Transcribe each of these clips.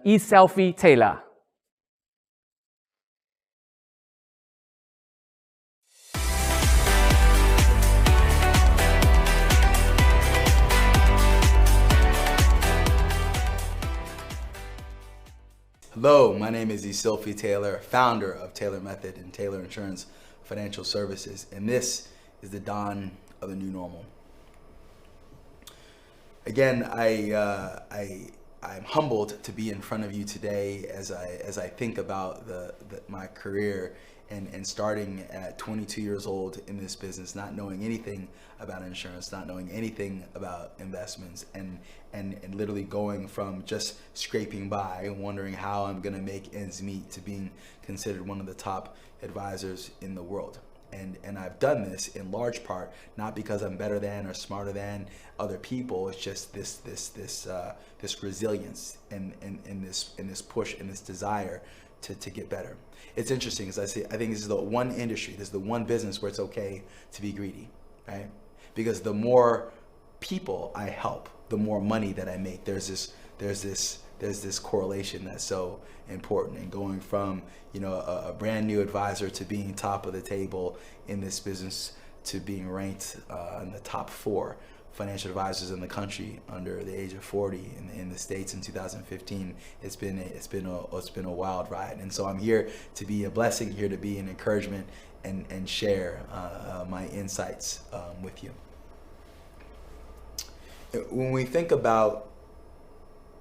selfie Taylor. Hello, my name is Sylphie Taylor, founder of Taylor Method and Taylor Insurance Financial Services, and this is the dawn of the new normal. Again, I'm humbled to be in front of you today as I think about my career and starting at 22 years old in this business, not knowing anything about insurance, not knowing anything about investments, and literally going from just scraping by, wondering how I'm gonna make ends meet, to being considered one of the top advisors in the world. And I've done this in large part not because I'm better than or smarter than other people. It's just this resilience and this push and this desire to get better. It's interesting, as I say, I think this is the one industry, this is the one business where it's okay to be greedy, right? Because the more people I help, the more money that I make. There's this correlation that's so important, and going from a brand new advisor to being top of the table in this business to being ranked in the top 4 financial advisors in the country under the age of 40 in the States in 2015. It's been a wild ride, and so I'm here to be a blessing, here to be an encouragement and share my insights with you. When we think about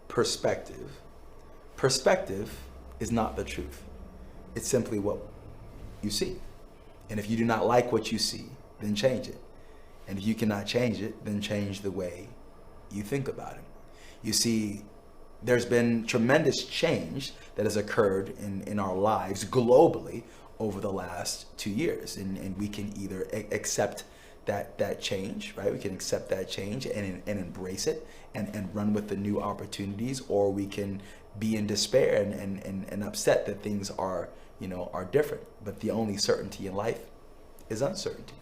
perspective is not the truth. It's simply what you see. And if you do not like what you see, then change it. And if you cannot change it, then change the way you think about it. You see, there's been tremendous change that has occurred in our lives globally over the last 2 years. And we can either accept that change, right? We can accept that change and embrace it and run with the new opportunities, or we can be in despair and upset that things are different. But the only certainty in life is uncertainty.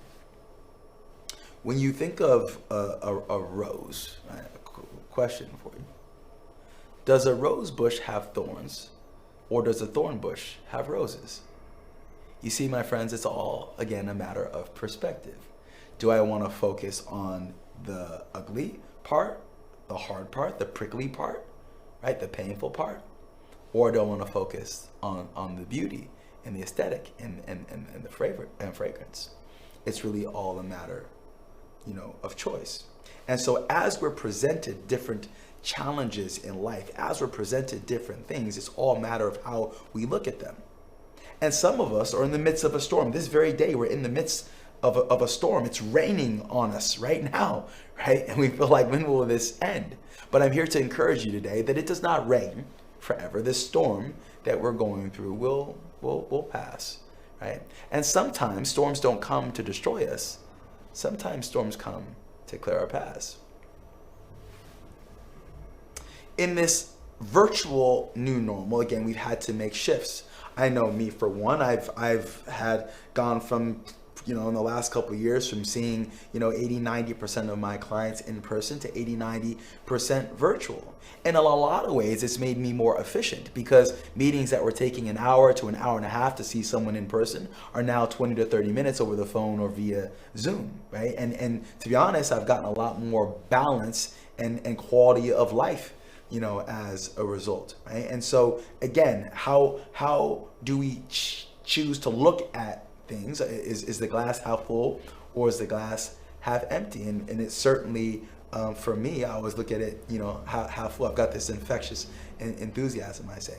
When you think of a rose, I have a question for you. Does a rose bush have thorns, or does a thorn bush have roses? You see, my friends, it's all, again, a matter of perspective. Do I want to focus on the ugly part, the hard part, the prickly part, right, the painful part? Or do I want to focus on the beauty and the aesthetic and the fragrance? It's really all a matter, of choice. And so as we're presented different challenges in life, as we're presented different things, it's all a matter of how we look at them. And some of us are in the midst of a storm. This very day, we're in the midst of a storm. It's raining on us right now, right? And we feel like, when will this end? But I'm here to encourage you today that it does not rain forever. This storm that we're going through will pass, right? And sometimes storms don't come to destroy us. Sometimes storms come to clear our paths. In this virtual new normal, again, we've had to make shifts. I know me, for one, I've had gone from, in the last couple of years, from seeing, 80-90% of my clients in person to 80-90% virtual. And in a lot of ways, it's made me more efficient, because meetings that were taking an hour to an hour and a half to see someone in person are now 20 to 30 minutes over the phone or via Zoom, right? And to be honest, I've gotten a lot more balance and quality of life, as a result, right? And so again, how do we choose to look at things? Is the glass half full, or is the glass half empty? And it's certainly, for me, I always look at it, half full. I've got this infectious enthusiasm, I say.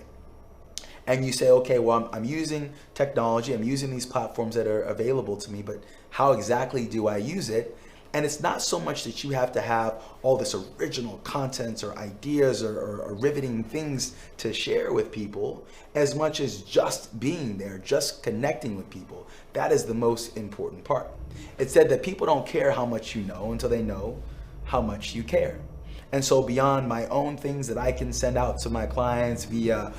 And you say, okay, well, I'm using technology, I'm using these platforms that are available to me, but how exactly do I use it? And it's not so much that you have to have all this original content or ideas or riveting things to share with people, as much as just being there, just connecting with people. That is the most important part. It's said that people don't care how much you know until they know how much you care. And so beyond my own things that I can send out to my clients via,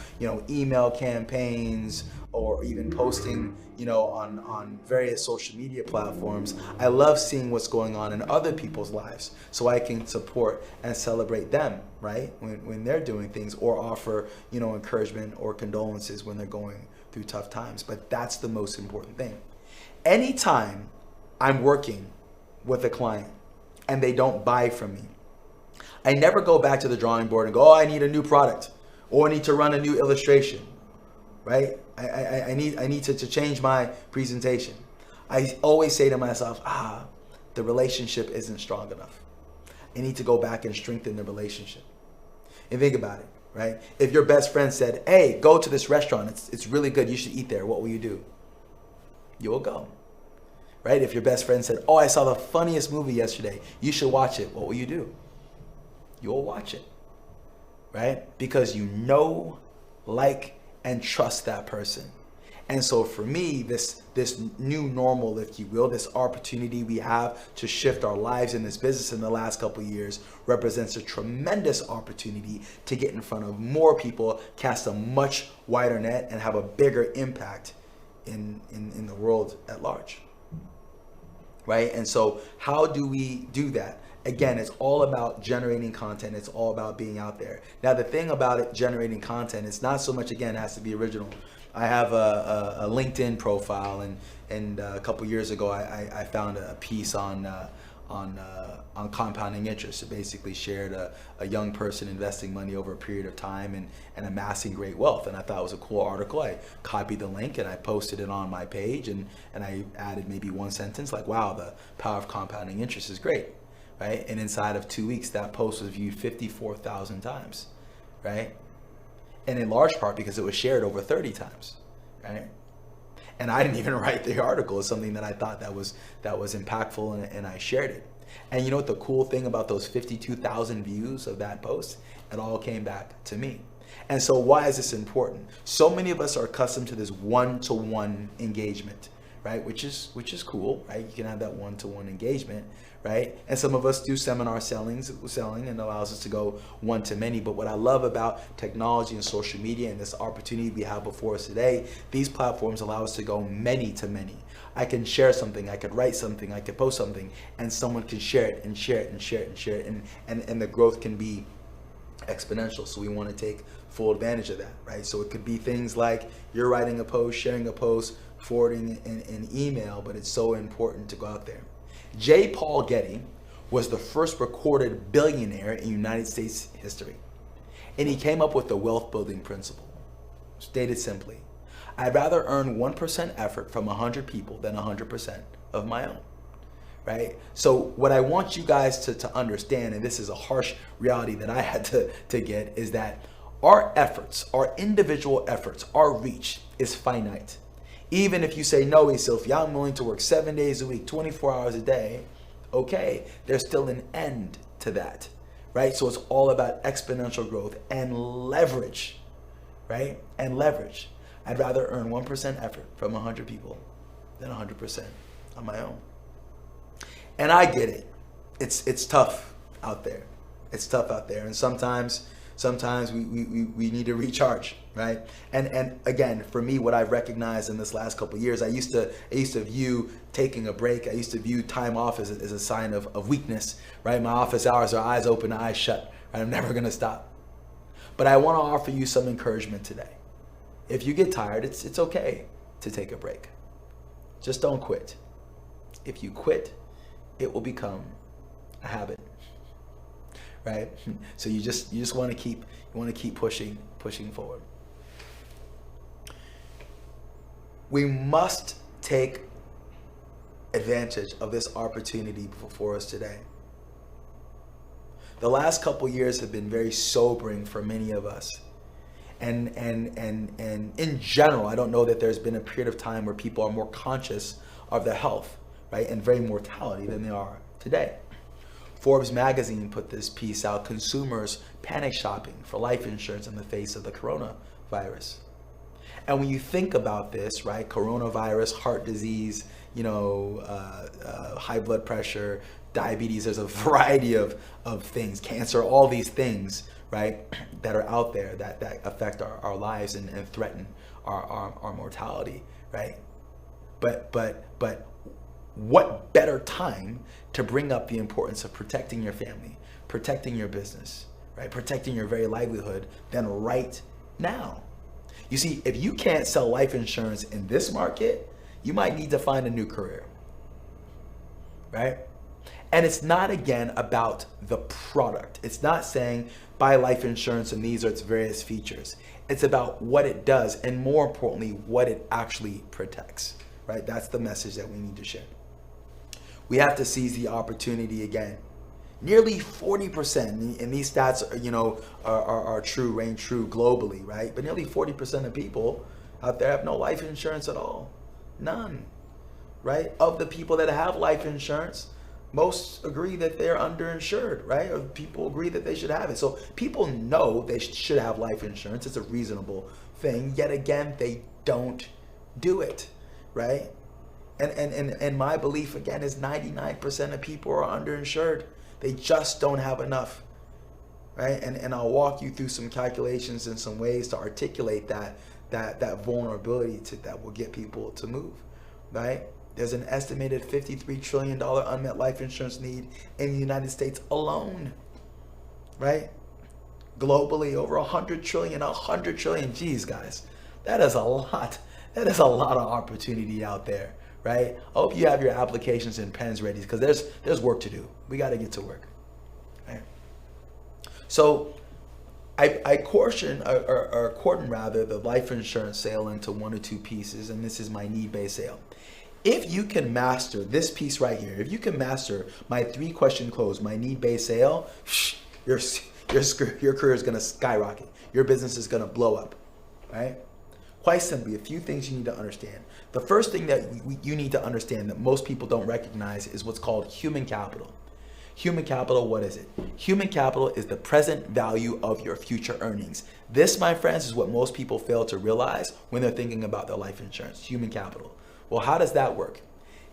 email campaigns or even posting, on various social media platforms, I love seeing what's going on in other people's lives so I can support and celebrate them, right? When they're doing things, or offer, encouragement or condolences when they're going through tough times. But that's the most important thing. Anytime I'm working with a client and they don't buy from me, I never go back to the drawing board and go, oh, I need a new product, or I need to run a new illustration, right? I need to change my presentation. I always say to myself, the relationship isn't strong enough. I need to go back and strengthen the relationship. And think about it, right? If your best friend said, hey, go to this restaurant, it's really good, you should eat there, what will you do? You will go, right? If your best friend said, oh, I saw the funniest movie yesterday, you should watch it, what will you do? You'll watch it, right? Because you know, like, and trust that person. And so for me, this new normal, if you will, this opportunity we have to shift our lives in this business in the last couple of years represents a tremendous opportunity to get in front of more people, cast a much wider net, and have a bigger impact in the world at large, right? And so how do we do that? Again, it's all about generating content. It's all about being out there. Now, the thing about it, generating content, it's not so much, again, it has to be original. I have a LinkedIn profile, and a couple years ago, I found a piece on compounding interest. It basically shared a young person investing money over a period of time and amassing great wealth. And I thought it was a cool article. I copied the link and I posted it on my page, and I added maybe one sentence like, wow, the power of compounding interest is great. Right? And inside of 2 weeks, that post was viewed 54,000 times, right? And in large part because it was shared over 30 times, right? And I didn't even write the article. It's something that I thought that was impactful, and I shared it. And you know what the cool thing about those 52,000 views of that post? It all came back to me. And so why is this important? So many of us are accustomed to this one-to-one engagement, right? Which is cool, right? You can have that one-to-one engagement, right? And some of us do seminar selling, and allows us to go one-to-many. But what I love about technology and social media and this opportunity we have before us today, these platforms allow us to go many-to-many. I can share something, I could write something, I could post something, and someone can share it and share it and share it and share it, and the growth can be exponential. So we want to take full advantage of that, right? So it could be things like you're writing a post, sharing a post, forwarding an email, but it's so important to go out there. J. Paul Getty was the first recorded billionaire in United States history. And he came up with the wealth building principle. Stated simply, I'd rather earn 1% effort from 100 people than 100% of my own. Right? So what I want you guys to understand, and this is a harsh reality that I had to get, is that our efforts, our individual efforts, our reach is finite. Even if you say, no, Sylvia, I'm willing to work 7 days a week, 24 hours a day, okay, there's still an end to that, right? So it's all about exponential growth and leverage, right? And leverage. I'd rather earn 1% effort from 100 people than 100% on my own. And I get it. It's tough out there. It's tough out there. And sometimes we need to recharge, right? And again, for me, what I've recognized in this last couple of years, I used to view taking a break, I used to view time off as a sign of weakness, right? My office hours are eyes open, eyes shut, right? I'm never gonna stop. But I wanna offer you some encouragement today. If you get tired, it's okay to take a break. Just don't quit. If you quit, it will become a habit. Right? So you just want to keep pushing forward. We must take advantage of this opportunity before us today. The last couple years have been very sobering for many of us. And in general, I don't know that there's been a period of time where people are more conscious of their health, right, and very mortality than they are today. Forbes magazine put this piece out, consumers panic shopping for life insurance in the face of the coronavirus. And when you think about this, right, coronavirus, heart disease, high blood pressure, diabetes, there's a variety of things, cancer, all these things, right, that are out there that affect our lives and threaten our mortality, right? But what better time to bring up the importance of protecting your family, protecting your business, right? Protecting your very livelihood than right now. You see, if you can't sell life insurance in this market, you might need to find a new career, right? And it's not, again, about the product. It's not saying buy life insurance and these are its various features. It's about what it does, and more importantly, what it actually protects, right? That's the message that we need to share. We have to seize the opportunity again. Nearly 40%, and these stats are true, reign true globally, right? But nearly 40% of people out there have no life insurance at all. None, right? Of the people that have life insurance, most agree that they're underinsured, right? Or people agree that they should have it. So people know they should have life insurance. It's a reasonable thing. Yet again, they don't do it, right? And my belief, again, is 99% of people are underinsured. They just don't have enough, right? And I'll walk you through some calculations and some ways to articulate that vulnerability that will get people to move, right? There's an estimated $53 trillion unmet life insurance need in the United States alone, right? Globally, over 100 trillion. Geez, guys, that is a lot. That is a lot of opportunity out there, right? I hope you have your applications and pens ready, because there's work to do. We got to get to work, right? So I cordon the life insurance sale into one or two pieces, and this is my need-based sale. If you can master this piece right here, if you can master my 3-question close, my need-based sale, your career is going to skyrocket. Your business is going to blow up, right? Quite simply, a few things you need to understand. The first thing that you need to understand that most people don't recognize is what's called human capital. Human capital, what is it? Human capital is the present value of your future earnings. This, my friends, is what most people fail to realize when they're thinking about their life insurance, human capital. Well, how does that work?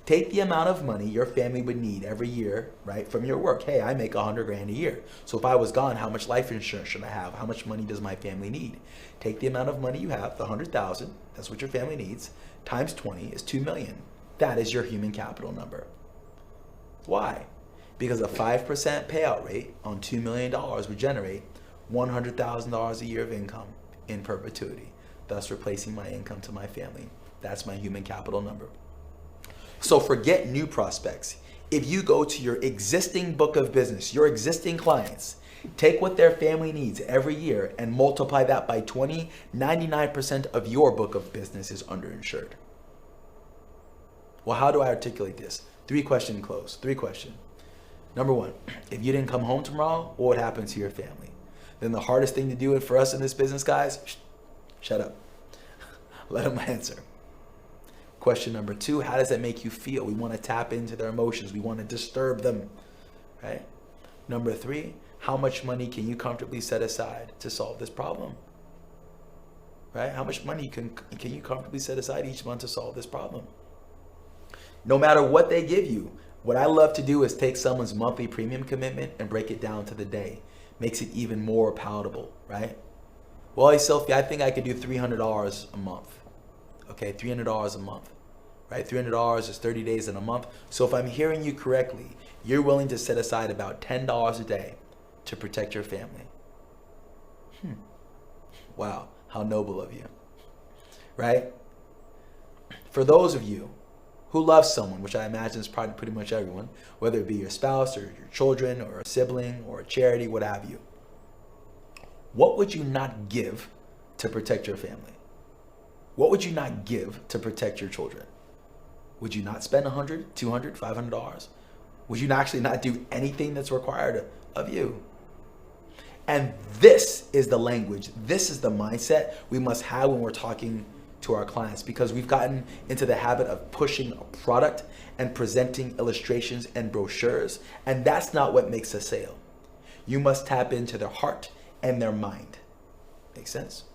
Take the amount of money your family would need every year, right, from your work. Hey, I make 100 grand a year. So if I was gone, how much life insurance should I have? How much money does my family need? Take the amount of money you have, the 100,000, that's what your family needs, times 20 is 2 million. That is your human capital number. Why? Because a 5% payout rate on $2 million would generate $100,000 a year of income in perpetuity, thus replacing my income to my family. That's my human capital number. So forget new prospects. If you go to your existing book of business, your existing clients, take what their family needs every year and multiply that by 20, 99% of your book of business is underinsured. Well, how do I articulate this? 3-question close. 3-question. Number 1, if you didn't come home tomorrow, what would happen to your family? Then the hardest thing to do for us in this business, guys, shut up. Let them answer. Question number 2, how does that make you feel? We want to tap into their emotions. We want to disturb them, right? Number 3, how much money can you comfortably set aside to solve this problem, right? How much money can you comfortably set aside each month to solve this problem? No matter what they give you, what I love to do is take someone's monthly premium commitment and break it down to the day. Makes it even more palatable, right? Well, hey, Sophie, I think I could do $300 a month. Okay, $300 a month, right? $300 is 30 days in a month. So if I'm hearing you correctly, you're willing to set aside about $10 a day to protect your family. Wow, how noble of you, right? For those of you who love someone, which I imagine is probably pretty much everyone, whether it be your spouse or your children or a sibling or a charity, what have you, what would you not give to protect your family? What would you not give to protect your children? Would you not spend $100, $200, $500? Would you actually not do anything that's required of you? And this is the language, this is the mindset we must have when we're talking to our clients, because we've gotten into the habit of pushing a product and presenting illustrations and brochures, and that's not what makes a sale. You must tap into their heart and their mind. Make sense?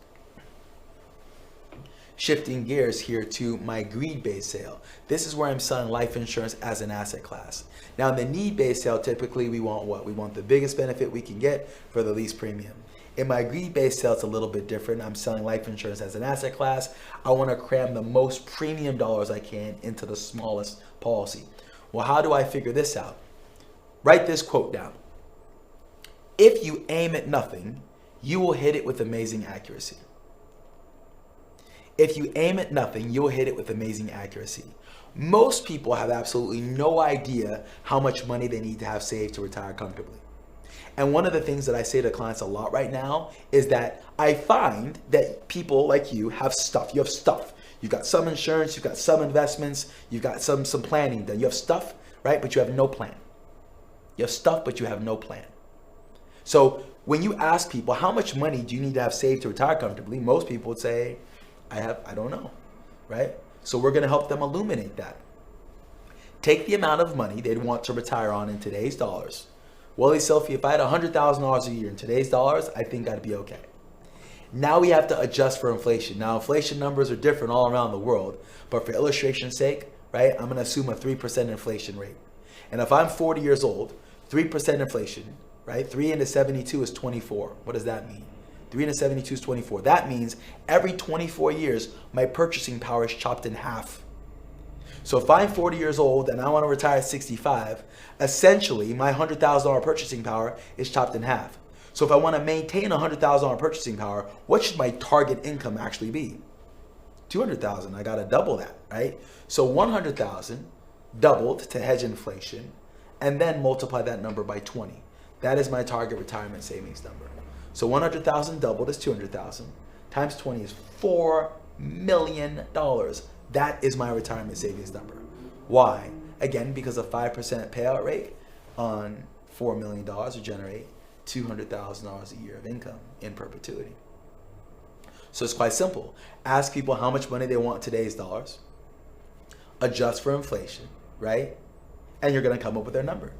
Shifting gears here to my greed-based sale. This is where I'm selling life insurance as an asset class. Now in the need-based sale, typically we want what? We want the biggest benefit we can get for the least premium. In my greed-based sale, it's a little bit different. I'm selling life insurance as an asset class. I want to cram the most premium dollars I can into the smallest policy. Well, how do I figure this out? Write this quote down. If you aim at nothing, you will hit it with amazing accuracy. If you aim at nothing, you'll hit it with amazing accuracy. Most people have absolutely no idea how much money they need to have saved to retire comfortably. And one of the things that I say to clients a lot right now is that I find that people like you have stuff. You have stuff. You've got some insurance, you've got some investments, you've got some planning done. You have stuff, right? But you have no plan. You have stuff, but you have no plan. So when you ask people, how much money do you need to have saved to retire comfortably? Most people would say, I don't know, right? So we're going to help them illuminate that. Take the amount of money they'd want to retire on in today's dollars. Well, Sophie, if I had $100,000 a year in today's dollars, I think I'd be okay. Now we have to adjust for inflation. Now inflation numbers are different all around the world, but for illustration's sake, right, I'm going to assume a 3% inflation rate. And if I'm 40 years old, 3% inflation, right? 3 into 72 is 24. What does that mean? 3 into 72 is 24. That means every 24 years, my purchasing power is chopped in half. So if I'm 40 years old and I want to retire at 65, essentially my $100,000 purchasing power is chopped in half. So if I want to maintain $100,000 purchasing power, what should my target income actually be? 200,000. I got to double that, right? So 100,000 doubled to hedge inflation, and then multiply that number by 20. That is my target retirement savings number. So 100,000 doubled is 200,000 times 20 is $4 million. That is my retirement savings number. Why? Again, because a 5% payout rate on $4 million will generate $200,000 a year of income in perpetuity. So it's quite simple. Ask people how much money they want today's dollars, adjust for inflation, right? And you're going to come up with their number.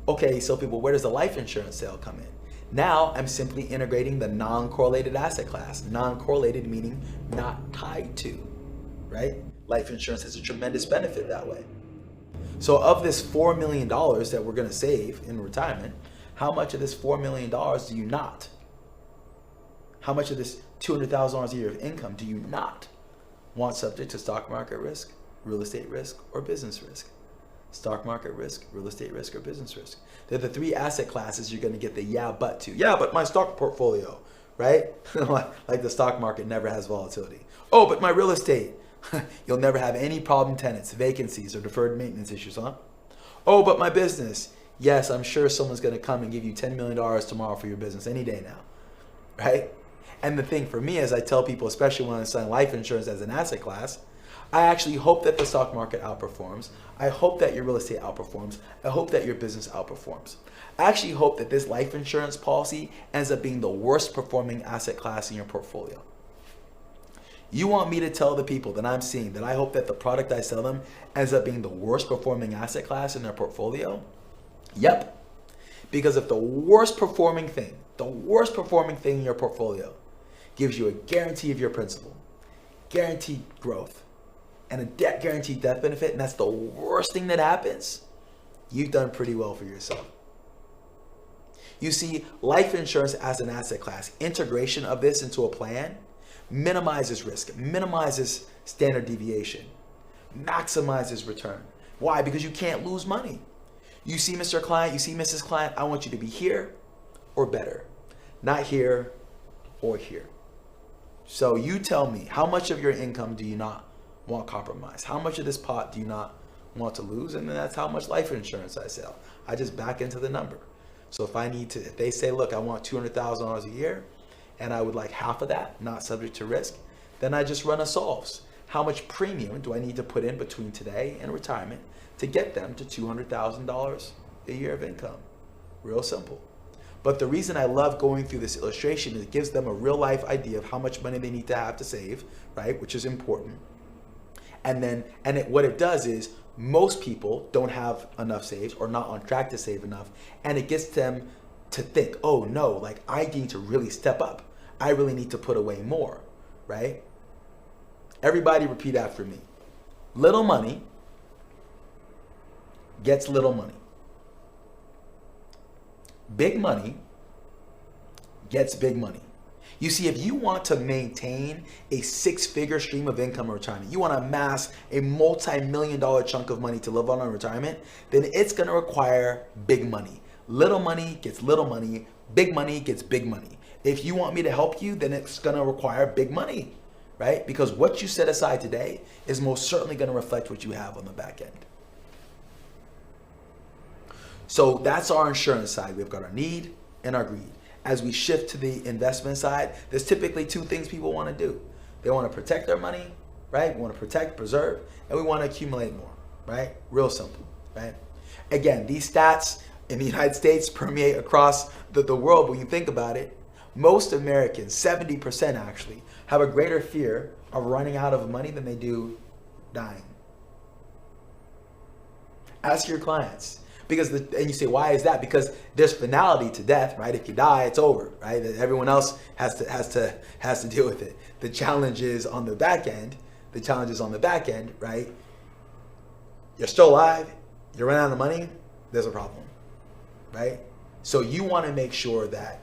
Okay, so people, where does the life insurance sale come in? Now I'm simply integrating the non-correlated asset class. Non-correlated meaning not tied to, right? Life insurance has a tremendous benefit that way. So of this $4 million that we're going to save in retirement, how much of this $4 million do you not? How much of this $200,000 a year of income do you not want subject to stock market risk, real estate risk, or business risk? Stock market risk, real estate risk, or business risk. They're the three asset classes you're going to get the yeah, but to. Yeah, but my stock portfolio, right? Like the stock market never has volatility. Oh, but my real estate. You'll never have any problem tenants, vacancies, or deferred maintenance issues, huh? Oh, but my business. Yes, I'm sure someone's going to come and give you $10 million tomorrow for your business any day now, right? And the thing for me is I tell people, especially when I'm selling life insurance as an asset class, I actually hope that the stock market outperforms. I hope that your real estate outperforms. I hope that your business outperforms. I actually hope that this life insurance policy ends up being the worst performing asset class in your portfolio. You want me to tell the people that I'm seeing that I hope that the product I sell them ends up being the worst performing asset class in their portfolio? Yep. Because if the worst performing thing in your portfolio gives you a guarantee of your principal, guaranteed growth, and a guaranteed death benefit, and that's the worst thing that happens, you've done pretty well for yourself. You see, life insurance as an asset class, integration of this into a plan minimizes risk, minimizes standard deviation, maximizes return. Why? Because you can't lose money. You see, Mr. Client, you see, Mrs. Client, I want you to be here or better, not here or here. So you tell me, how much of your income do you not want compromised? How much of this pot do you not want to lose? And then that's how much life insurance I sell. I just back into the number. So if they say, look, I want $200,000 a year, and I would like half of that, not subject to risk, then I just run a solves. How much premium do I need to put in between today and retirement to get them to $200,000 a year of income? Real simple. But the reason I love going through this illustration is it gives them a real life idea of how much money they need to have to save, right? Which is important. And what it does is most people don't have enough saves or not on track to save enough. And it gets them to think, oh no, like I need to really step up. I really need to put away more, right? Everybody repeat after me. Little money gets little money. Big money gets big money. You see, if you want to maintain a six-figure stream of income in retirement, you want to amass a multi-million-dollar chunk of money to live on in retirement, then it's going to require big money. Little money gets little money. Big money gets big money. If you want me to help you, then it's going to require big money, right? Because what you set aside today is most certainly going to reflect what you have on the back end. So that's our insurance side. We've got our need and our greed. As we shift to the investment side, there's typically two things people want to do. They want to protect their money, right? We want to protect, preserve, and we want to accumulate more, right? Real simple, right? Again, these stats in the United States permeate across the world. When you think about it, most Americans, 70% actually, have a greater fear of running out of money than they do dying. Ask your clients. And you say, why is that? Because there's finality to death, right? If you die, it's over, right? Everyone else has to deal with it. The challenge is on the back end. Right? You're still alive. You run out of money. There's a problem, right? So you want to make sure that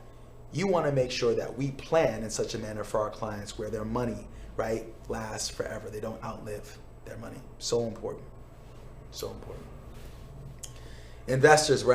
we plan in such a manner for our clients where their money, right, lasts forever. They don't outlive their money. So important. So important. Investors, we're